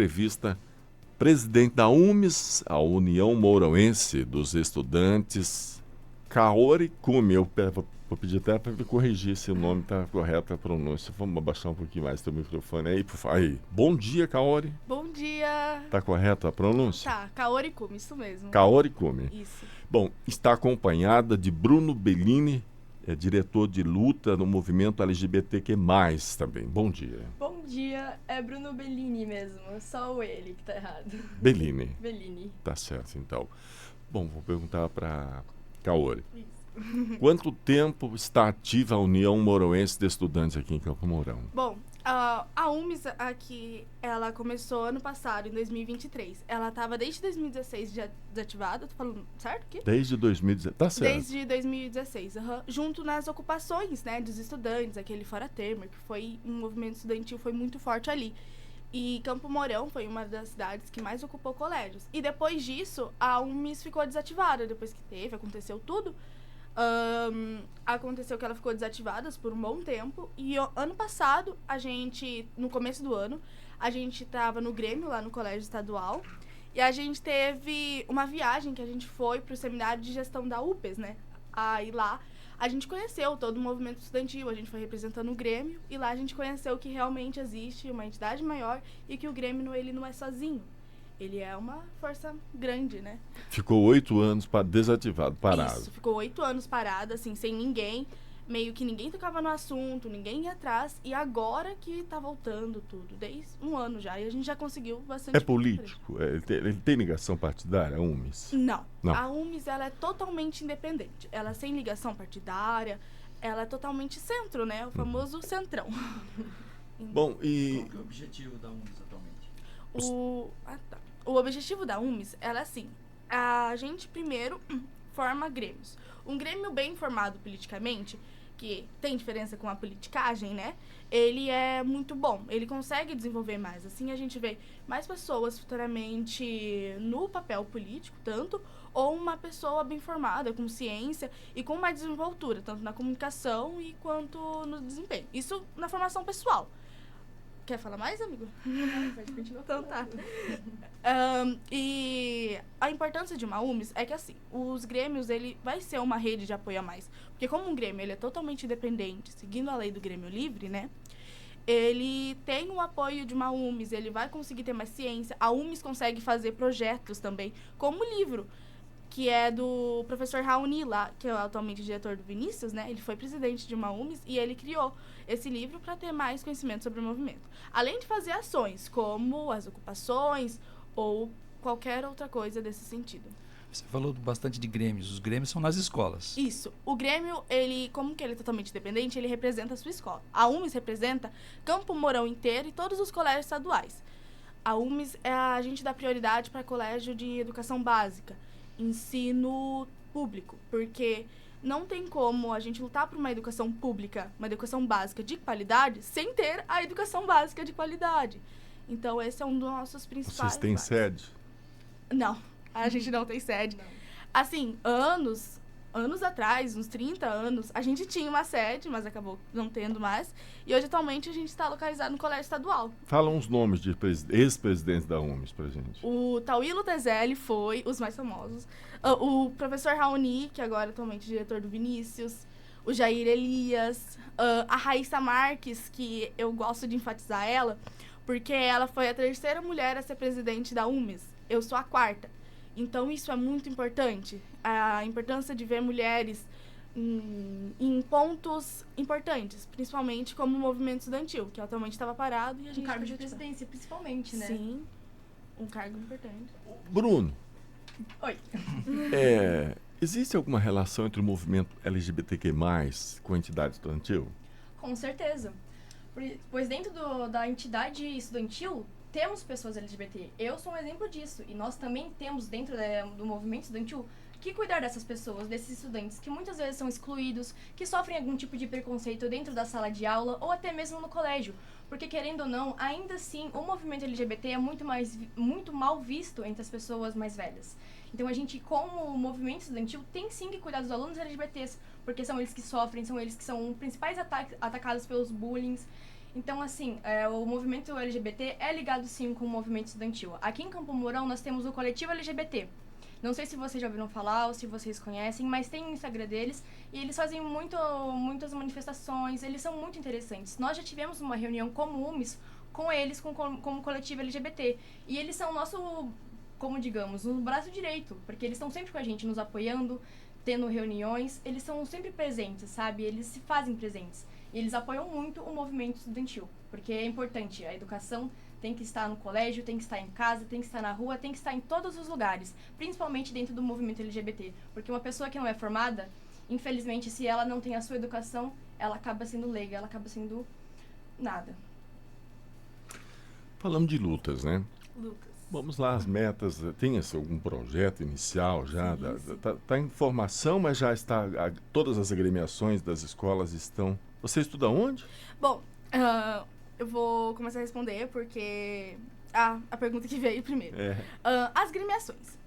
Entrevista, presidente da UMES, a União Mourãense dos Estudantes, Kaori Kumi. Vou pedir até para me corrigir se o nome está correto, a pronúncia. Vamos abaixar um pouquinho mais teu microfone aí, por favor. Aí. Bom dia, Kaori. Bom dia! Tá correto a pronúncia? Tá, Kaori Kumi, isso mesmo. Kaori Kumi. Isso. Bom, está acompanhada de Bruno Bellini, diretor de luta no movimento LGBTQ+, também. Bom dia. Bom dia, é Bruno Bellini mesmo, só o ele que tá errado. Bellini. Bellini. Tá certo, então. Bom, vou perguntar para Kaori. Isso. Quanto tempo está ativa a União Mourãense de Estudantes aqui em Campo Mourão? Bom, a UMES aqui, ela começou ano passado, em 2023. Ela estava desde 2016 desativada, tô falando certo aqui? Desde 2016, tá certo. Desde 2016, junto nas ocupações, né, dos estudantes, aquele Fora Temer, que foi um movimento estudantil, foi muito forte ali. E Campo Mourão foi uma das cidades que mais ocupou colégios. E depois disso, a UMES ficou desativada, depois que aconteceu tudo. Aconteceu que ela ficou desativada por um bom tempo. E ano passado, no começo do ano, a gente tava no Grêmio, lá no Colégio Estadual. E a gente teve uma viagem que a gente foi pro seminário de gestão da UPES, né? Aí lá a gente conheceu todo o movimento estudantil, a gente foi representando o Grêmio. E lá a gente conheceu que realmente existe uma entidade maior e que o Grêmio ele não é sozinho. Ele é uma força grande, né? Ficou 8 anos desativado, parado. Isso, ficou 8 anos parado, assim, sem ninguém. Meio que ninguém tocava no assunto, ninguém ia atrás. E agora que tá voltando tudo, desde um ano já. E a gente já conseguiu bastante... É político? Ele tem ligação partidária, a UMES? Não. Não. A UMES, ela é totalmente independente. Ela é sem ligação partidária, ela é totalmente centro, né? O famoso centrão. Bom, e... Qual que é o objetivo da UMES atualmente? O objetivo da UMES, ela é assim, a gente primeiro forma grêmios. Um grêmio bem formado politicamente, que tem diferença com a politicagem, né? Ele é muito bom, ele consegue desenvolver mais. Assim a gente vê mais pessoas futuramente no papel político, tanto, ou uma pessoa bem formada, com ciência e com mais desenvoltura, tanto na comunicação e quanto no desempenho. Isso na formação pessoal. Quer falar mais, amigo? Pode continuar. Então tá. E a importância de uma UMES é que, assim, os grêmios, ele vai ser uma rede de apoio a mais. Porque como um grêmio, ele é totalmente independente, seguindo a lei do Grêmio Livre, né? Ele tem o apoio de uma UMES, ele vai conseguir ter mais ciência. A UMES consegue fazer projetos também, como o livro, que é do professor Raoni lá, que é atualmente diretor do Vinícius, né? Ele foi presidente de uma UMES e ele criou esse livro para ter mais conhecimento sobre o movimento. Além de fazer ações, como as ocupações ou qualquer outra coisa desse sentido. Você falou bastante de grêmios. Os grêmios são nas escolas. Isso. O Grêmio, como que ele é totalmente independente, ele representa a sua escola. A UMES representa Campo Mourão inteiro e todos os colégios estaduais. A UMES, a gente dá prioridade para colégio de educação básica, ensino público, porque não tem como a gente lutar por uma educação pública, uma educação básica de qualidade, sem ter a educação básica de qualidade. Então, esse é um dos nossos principais... Vocês têm sede? Não, a gente não tem sede. Não. Assim, anos atrás, uns 30 anos, a gente tinha uma sede, mas acabou não tendo mais. E hoje, atualmente, a gente está localizado no Colégio Estadual. Fala uns nomes de ex-presidentes da UMES pra gente. O Tauílo Tezelli foi os mais famosos. O professor Raoni, que agora é atualmente diretor do Vinícius. O Jair Elias. A Raíssa Marques, que eu gosto de enfatizar ela, porque ela foi a terceira mulher a ser presidente da UMES. Eu sou a quarta. Então, isso é muito importante. A importância de ver mulheres em pontos importantes, principalmente como o movimento estudantil, que atualmente estava parado. E a gente Um cargo de podia presidência, principalmente, né? Sim, um cargo importante. Bruno, Oi. existe alguma relação entre o movimento LGBTQ+, com a entidade estudantil? Com certeza. Pois dentro da entidade estudantil, temos pessoas LGBT. Eu sou um exemplo disso. E nós também temos, dentro do movimento estudantil, que cuidar dessas pessoas, desses estudantes que muitas vezes são excluídos, que sofrem algum tipo de preconceito dentro da sala de aula ou até mesmo no colégio. Porque, querendo ou não, ainda assim, o movimento LGBT é muito mal visto entre as pessoas mais velhas. Então, a gente, como movimento estudantil, tem sim que cuidar dos alunos LGBTs, porque são eles que sofrem, são eles que são os principais atacados pelos bullying. Então, assim, o movimento LGBT é ligado, sim, com o movimento estudantil. Aqui em Campo Mourão, nós temos o Coletivo LGBT. Não sei se vocês já ouviram falar ou se vocês conhecem, mas tem o Instagram deles e eles fazem muitas manifestações, eles são muito interessantes. Nós já tivemos uma reunião como UMES com eles, como Coletivo LGBT. E eles são o nosso, como digamos, o braço direito, porque eles estão sempre com a gente, nos apoiando, tendo reuniões, eles são sempre presentes, sabe? Eles se fazem presentes. E eles apoiam muito o movimento estudantil, porque é importante, a educação tem que estar no colégio, tem que estar em casa, tem que estar na rua, tem que estar em todos os lugares, principalmente dentro do movimento LGBT. Porque uma pessoa que não é formada, infelizmente, se ela não tem a sua educação, ela acaba sendo leiga, ela acaba sendo nada. Falamos de lutas, né? Lucas. Vamos lá, as metas. Tem algum projeto inicial já? Tá em formação, mas já está. Todas as agremiações das escolas estão. Você estuda onde? Bom, eu vou começar a responder porque a pergunta que veio primeiro. As gremiações.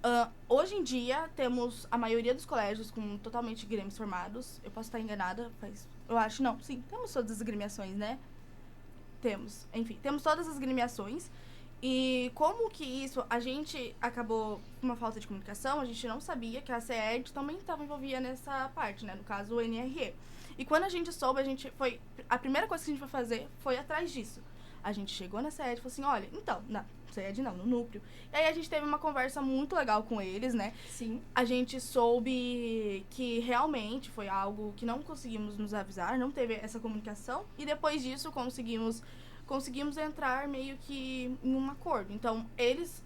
Hoje em dia, temos a maioria dos colégios com totalmente grêmios formados. Eu posso estar enganada, mas eu acho, não, sim, temos todas as gremiações, né? Temos, enfim, temos todas as gremiações. E como que isso, a gente acabou com uma falta de comunicação, a gente não sabia que a CED também estava envolvida nessa parte, né? No caso, o NRE. E quando a gente soube, a primeira coisa que a gente foi fazer foi atrás disso. A gente chegou na CED e falou assim, olha, então, na CED não, no núcleo. E aí a gente teve uma conversa muito legal com eles, né? Sim. A gente soube que realmente foi algo que não conseguimos nos avisar, não teve essa comunicação. E depois disso conseguimos entrar meio que em um acordo. Então,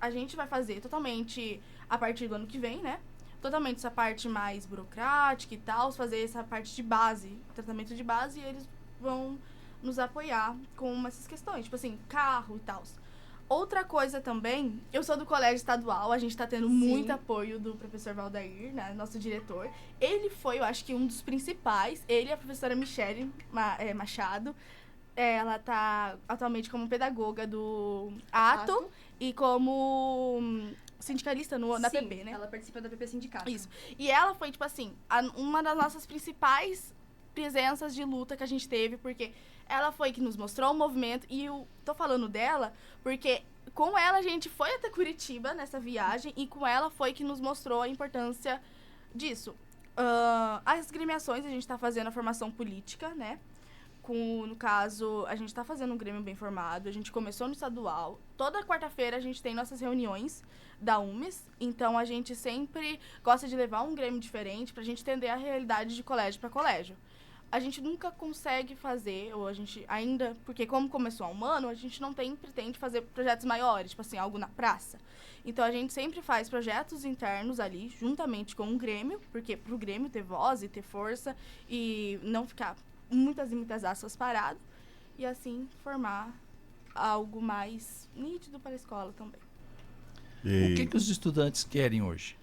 a gente vai fazer totalmente a partir do ano que vem, né? Totalmente essa parte mais burocrática e tal, fazer essa parte de base, tratamento de base, e eles vão nos apoiar com essas questões, tipo assim, carro e tal. Outra coisa também, eu sou do colégio estadual, a gente tá tendo muito apoio do professor Valdair, né, nosso diretor. Ele foi, eu acho que um dos principais, ele e a professora Michele Machado. Ela tá atualmente como pedagoga do Ato e como sindicalista na Sim, PP, né? Ela participa da PP Sindicato. Isso. E ela foi, tipo assim, uma das nossas principais presenças de luta que a gente teve, porque ela foi que nos mostrou o movimento, e eu tô falando dela porque com ela a gente foi até Curitiba nessa viagem, e com ela foi que nos mostrou a importância disso. As gremiações, a gente tá fazendo a formação política, né? No caso, a gente tá fazendo um grêmio bem formado, a gente começou no estadual. Toda quarta-feira a gente tem nossas reuniões da UMES, então a gente sempre gosta de levar um grêmio diferente pra gente entender a realidade de colégio para colégio. A gente nunca consegue fazer, ou a gente ainda, porque como começou há um ano, a gente não pretende fazer projetos maiores, tipo assim, algo na praça. Então a gente sempre faz projetos internos ali, juntamente com o grêmio, porque pro grêmio ter voz e ter força e não ficar muitas e muitas aspas parado, e assim formar algo mais nítido para a escola também. O que os estudantes querem hoje?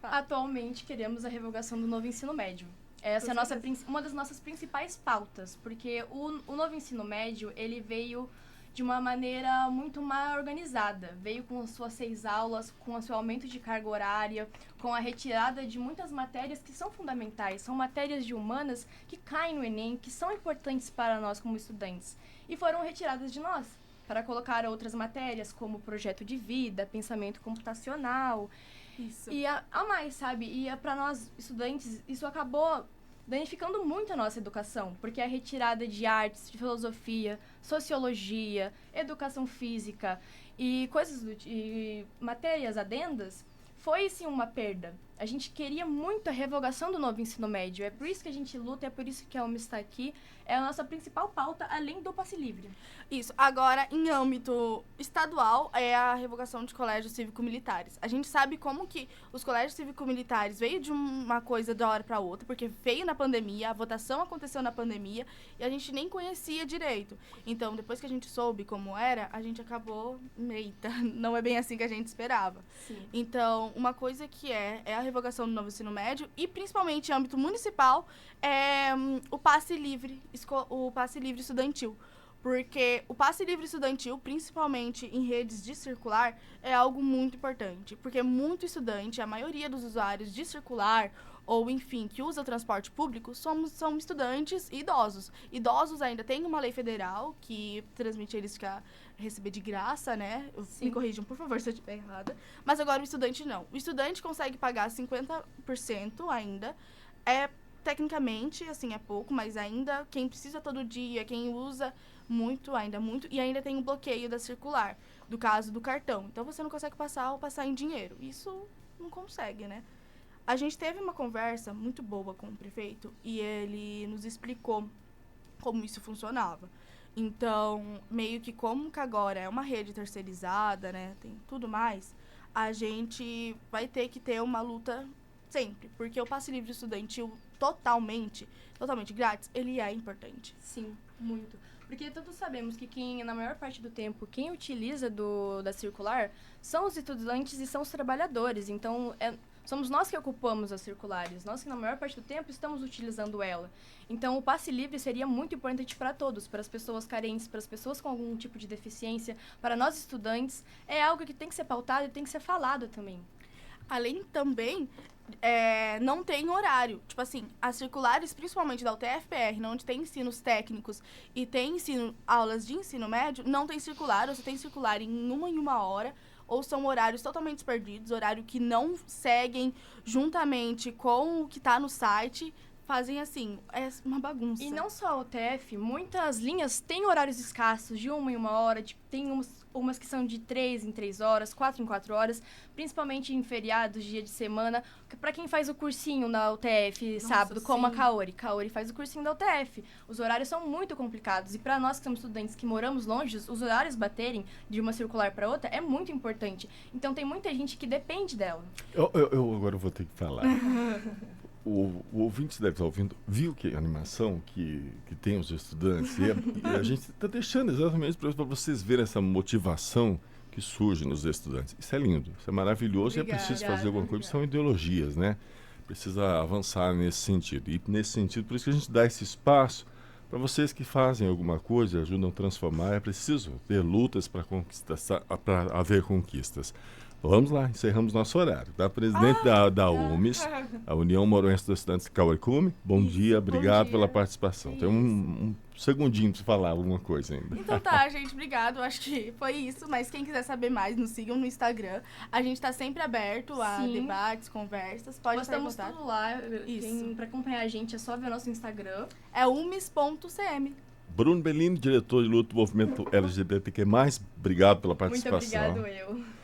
Atualmente queremos a revogação do novo ensino médio. Essa é uma das nossas principais pautas, porque o novo ensino médio, ele veio de uma maneira muito mal organizada. Veio com as suas 6 aulas, com o seu aumento de carga horária, com a retirada de muitas matérias que são fundamentais. São matérias de humanas que caem no Enem, que são importantes para nós como estudantes. E foram retiradas de nós, para colocar outras matérias, como projeto de vida, pensamento computacional. Isso. E a mais, sabe? E para nós, estudantes, isso acabou danificando muito a nossa educação, porque a retirada de artes, de filosofia, sociologia, educação física e matérias adendas foi, sim, uma perda. A gente queria muito a revogação do novo ensino médio. É por isso que a gente luta, é por isso que a UME está aqui. É a nossa principal pauta, além do passe livre. Isso. Agora, em âmbito estadual, é a revogação de colégios cívico-militares. A gente sabe como que os colégios cívico-militares veio de uma coisa da hora para outra, porque veio na pandemia, a votação aconteceu na pandemia, e a gente nem conhecia direito. Então, depois que a gente soube como era, a gente acabou, eita, não é bem assim que a gente esperava. Sim. Então, uma coisa que é a revogação do novo ensino médio, e principalmente em âmbito municipal, é o passe livre estudantil. Porque o passe livre estudantil, principalmente em redes de circular, é algo muito importante. Porque muito estudante, a maioria dos usuários de circular ou enfim, que usa o transporte público, são estudantes e idosos. Idosos ainda tem uma lei federal que transmite eles a receber de graça, né? Me corrijam, por favor, se eu estiver errada. Mas agora o estudante não. O estudante consegue pagar 50% ainda. Tecnicamente, assim, é pouco, mas ainda quem precisa todo dia, quem usa muito, e ainda tem o bloqueio da circular, do caso do cartão. Então, você não consegue passar ou passar em dinheiro. Isso não consegue, né? A gente teve uma conversa muito boa com o prefeito e ele nos explicou como isso funcionava. Então, meio que como que agora é uma rede terceirizada, né, tem tudo mais, a gente vai ter que ter uma luta sempre, porque o passe livre estudantil totalmente grátis, ele é importante. Sim, muito. Porque todos sabemos que na maior parte do tempo, quem utiliza da circular são os estudantes e são os trabalhadores. Então, somos nós que ocupamos as circulares, nós que na maior parte do tempo estamos utilizando ela. Então, o passe livre seria muito importante para todos, para as pessoas carentes, para as pessoas com algum tipo de deficiência, para nós estudantes. É algo que tem que ser pautado e tem que ser falado também. Além também, não tem horário. Tipo assim, as circulares, principalmente da UTF-PR, onde tem ensinos técnicos e tem aulas de ensino médio, não tem circular, ou você tem circular em uma hora, ou são horários totalmente perdidos, horário que não seguem juntamente com o que está no site, fazem assim, é uma bagunça. E não só a UTF, muitas linhas têm horários escassos, de 1 hora, tem umas que são de 3 em 3 horas, 4 em 4 horas, principalmente em feriados, dia de semana. Para quem faz o cursinho na UTF sábado, como a Kaori faz o cursinho da UTF. Os horários são muito complicados e para nós que somos estudantes que moramos longe, os horários baterem de uma circular para outra é muito importante. Então tem muita gente que depende dela. Eu agora vou ter que falar. O ouvinte deve estar ouvindo, viu que a animação que tem os estudantes, e a gente está deixando exatamente para vocês verem essa motivação que surge nos estudantes. Isso é lindo, isso é maravilhoso. Obrigada, e é preciso fazer alguma coisa, são ideologias, né? Precisa avançar nesse sentido. E nesse sentido, por isso que a gente dá esse espaço para vocês que fazem alguma coisa, ajudam a transformar. É preciso ter lutas para haver conquistas. Vamos lá, encerramos nosso horário. Tá? Presidente da UMES, a União Morense dos Estudantes Kaori Kume, bom dia, obrigado pela participação. Tem um segundinho para falar alguma coisa ainda. Então tá, gente, obrigado. Acho que foi isso, mas quem quiser saber mais, nos sigam no Instagram. A gente tá sempre aberto a debates, conversas. Pode estar em Postamos contato. tudo lá. Para acompanhar a gente é só ver nosso Instagram. É umes.cm. Bruno Bellini, diretor de luta do movimento LGBTQ+, obrigado pela participação. Muito obrigado, eu.